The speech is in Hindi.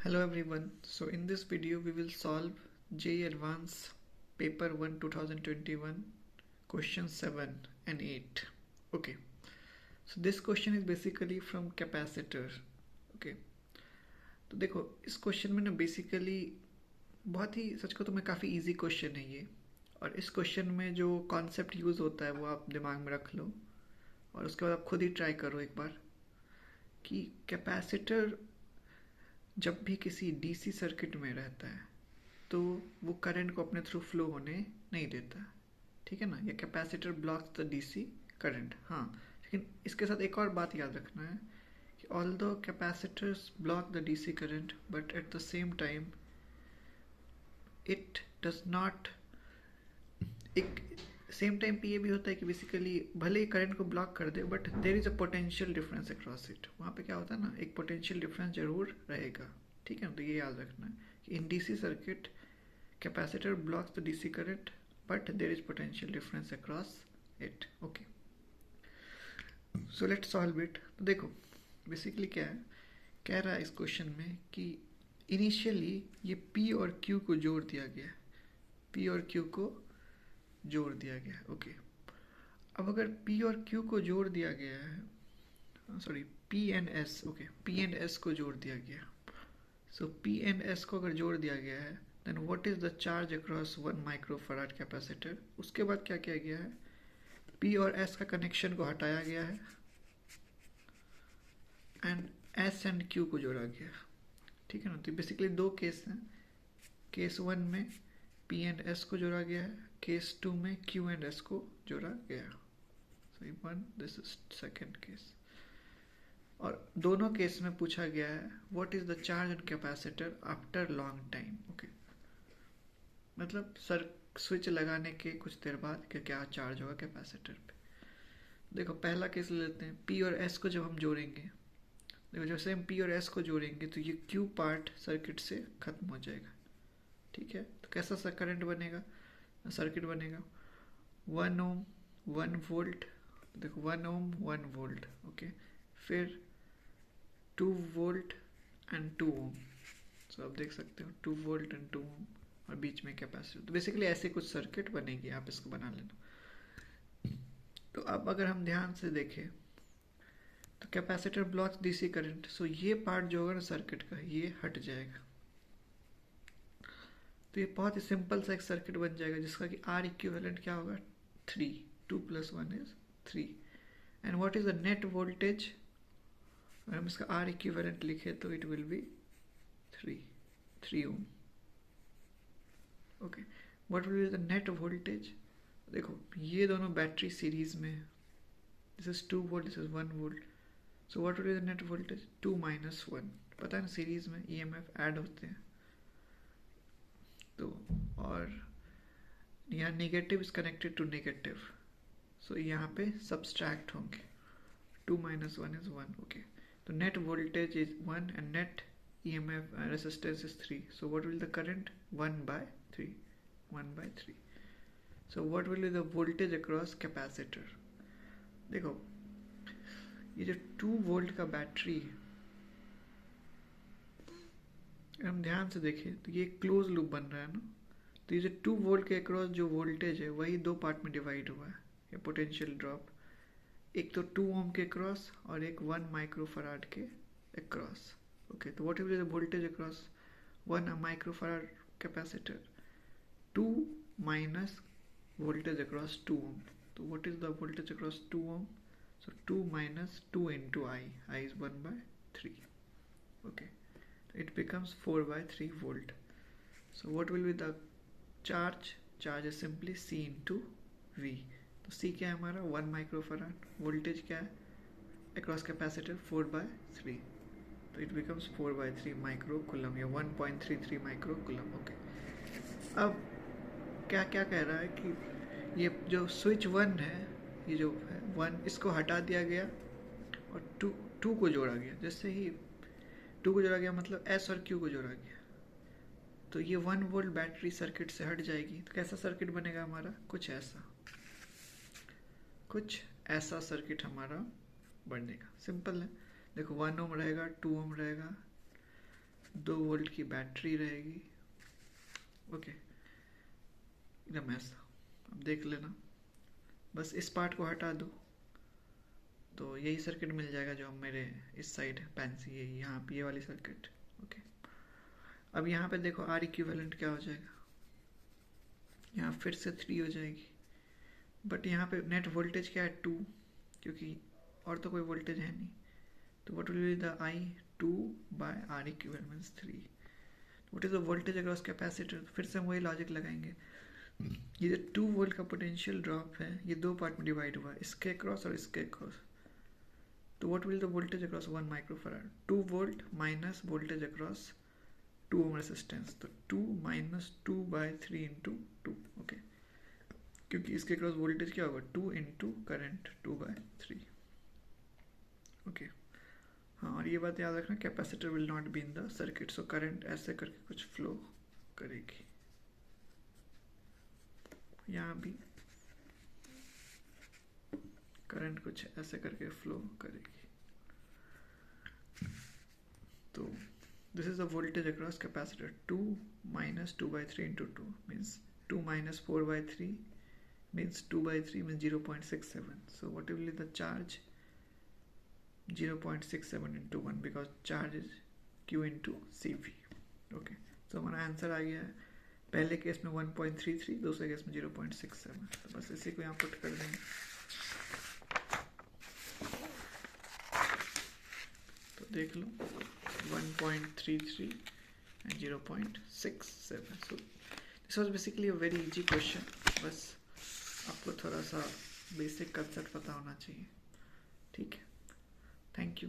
Hello everyone. So in this video we will solve JEE Advanced Paper 1 2021 question 7 and 8. Okay. So this question is basically from capacitor. Okay. तो देखो इस क्वेश्चन में ना बेसिकली बहुत ही सच को तो मैं काफ़ी इजी क्वेश्चन है ये, और इस क्वेश्चन में जो कॉन्सेप्ट यूज़ होता है वो आप दिमाग में रख लो और उसके बाद आप खुद ही ट्राई करो एक बार कि कैपेसिटर जब भी किसी डीसी सर्किट में रहता है तो वो करंट को अपने थ्रू फ्लो होने नहीं देता, ठीक है ना। ये capacitor blocks the DC current. हाँ, लेकिन इसके साथ एक और बात याद रखना है कि although capacitors block the DC current but at the same time it does not, एक सेम टाइम पे ये भी होता है कि बेसिकली भले ही करंट को ब्लॉक कर दे but there is a potential difference across it. वहाँ पे क्या होता है ना, एक पोटेंशियल डिफरेंस जरूर रहेगा, ठीक है ना। तो ये याद रखना है कि in DC circuit capacitor blocks the DC current but there is potential difference across it. Okay, so let's solve it. तो देखो बेसिकली क्या है, कह रहा है इस क्वेश्चन में कि इनिशियली ये P और Q को जोड़ दिया गया है, P और Q को जोड़ दिया गया है। ओके, अब अगर P और Q को जोड़ दिया गया है, sorry P and S, okay P and S को जोड़ दिया गया, सो P एंड S को अगर जोड़ दिया गया है then what is the charge across 1 microfarad capacitor. उसके बाद क्या किया गया है, P और S का कनेक्शन को हटाया गया है एंड S एंड Q को जोड़ा गया, ठीक है ना। तो बेसिकली दो केस हैं, केस 1 में P एंड S को जोड़ा गया है, केस 2 में Q एंड S को जोड़ा गया। So one this is second case, और दोनों केस में पूछा गया है what is the charge on capacitor after long time. Okay, मतलब सर स्विच लगाने के कुछ देर बाद क्या चार्ज होगा कैपेसिटर पे। देखो पहला केस ले लेते हैं, P और S को जब हम जोड़ेंगे, देखो जैसे हम P और S को जोड़ेंगे तो ये Q पार्ट सर्किट से खत्म हो जाएगा, ठीक है। तो कैसा सा करंट बनेगा, सर्किट बनेगा 1 ओम 1 वोल्ट, देखो 1 ओम 1 वोल्ट, ओके, फिर 2 वोल्ट एंड 2 ओम। सो आप देख सकते हो 2 वोल्ट एंड 2 ओम और बीच में कैपेसिटर। तो बेसिकली ऐसे कुछ सर्किट बनेगी, आप इसको बना लेना। तो अब अगर हम ध्यान से देखें तो कैपेसिटर ब्लॉक्स डीसी करंट, सो ये पार्ट जो होगा ना सर्किट का ये हट जाएगा। तो ये बहुत ही सिंपल सा एक सर्किट बन जाएगा जिसका कि आर इक्विवेलेंट क्या होगा 3, 2 + 1 is 3 and what is the net voltage. अगर हम इसका आर इक्विवेलेंट लिखे तो it will be 3 ohm. Okay, what will be the net voltage. देखो ये दोनों बैटरी सीरीज में, this is 2 volt this is 1 volt, so what will be the net voltage 2 - 1। पता है ना सीरीज में ईएमएफ ऐड होते हैं, तो और यहाँ negative is connected to negative, so यहाँ पे सब्सट्रैक्ट होंगे, 2 - 1 इज 1। ओके, तो net voltage is 1 and net EMF resistance is 3, so what will the current 1/3। so what will be the voltage across capacitor। देखो ये जो 2 वोल्ट का बैटरी है, हम ध्यान से देखें तो ये क्लोज लूप बन रहा है ना। तो ये जो 2 वोल्ट के अक्रॉस जो वोल्टेज है वही दो पार्ट में डिवाइड हुआ है, ये पोटेंशियल ड्रॉप, एक तो 2 ओम के अक्रॉस और एक 1 माइक्रोफैराड के अक्रॉस। ओके, तो what will be the voltage across 1 microfarad capacitor, 2 minus voltage across 2 ohm। तो what is the voltage across 2 ohm, so 2 minus 2 into I is 1/3। okay, it becomes 4/3 volt। so what will be the charge is simply C into V। तो C क्या है हमारा 1 माइक्रोफैराड, वोल्टेज क्या है across capacitor 4/3, तो it becomes 4/3 माइक्रो कूलम या 1.33 माइक्रो कूलम। ओके, अब क्या क्या कह रहा है कि ये जो स्विच 1 है, ये जो है 1 इसको हटा दिया गया और 2 को जोड़ा गया। जैसे ही 2 को जोड़ा गया मतलब S और Q को जोड़ा गया, तो ये 1 वोल्ट बैटरी सर्किट से हट जाएगी। तो कैसा सर्किट बनेगा हमारा, कुछ ऐसा सर्किट हमारा बनेगा। सिंपल है, देखो 1 ओम रहेगा, 2 ओम रहेगा, 2 वोल्ट की बैटरी रहेगी। ओके, एकदम ऐसा। अब देख लेना, बस इस पार्ट को हटा दो तो यही सर्किट मिल जाएगा जो मेरे इस साइड है पेंसी, ये यहाँ पे ये वाली सर्किट। ओके, अब यहाँ पे देखो आर इक्विवेलेंट क्या हो जाएगा, यहाँ फिर से 3 हो जाएगी, बट यहाँ पे नेट वोल्टेज क्या है 2, क्योंकि और तो कोई वोल्टेज है नहीं। तो what will be the I 2 by R equivalent means 3। What is the voltage across capacitor, फिर से हम वही लॉजिक लगाएंगे। ये जो 2 वोल्ट का पोटेंशियल ड्रॉप है ये 2 पार्ट में डिवाइड हुआ है, इसके अक्रॉस और इसके अक्रॉस। तो what will the voltage across 1 microfarad, 2 volt minus voltage across 2 ohm resistance, तो 2 माइनस 2 बाय 3 इंटू 2। ओके, क्योंकि इसके अक्रॉस वोल्टेज क्या होगा 2 इंटू करंट 2 बाय 3। ओके, हाँ, और ये बात याद रखना, capacitor will not be in the circuit, so current ऐसे करके कुछ फ्लो करेगी, यहाँ भी करंट कुछ ऐसे करके फ्लो करेगी। तो this is the voltage across capacitor, 2 minus 2 by 3 into 2 means 2 minus 4 by 3 means 2 by 3 means 0.67. So what will be the charge? 0.67 into 1 because charge is Q into CV. Okay, so हमारा आंसर आ गया है। पहले केस में 1.33, दूसरे केस में 0.67। तो बस इसी को यहाँ पुट कर देंगे। तो देख लो 1.33 and 0.67. So this was basically a very easy question. बस आपको थोड़ा सा बेसिक कंसेप्ट पता होना चाहिए। ठीक है, थैंक यू।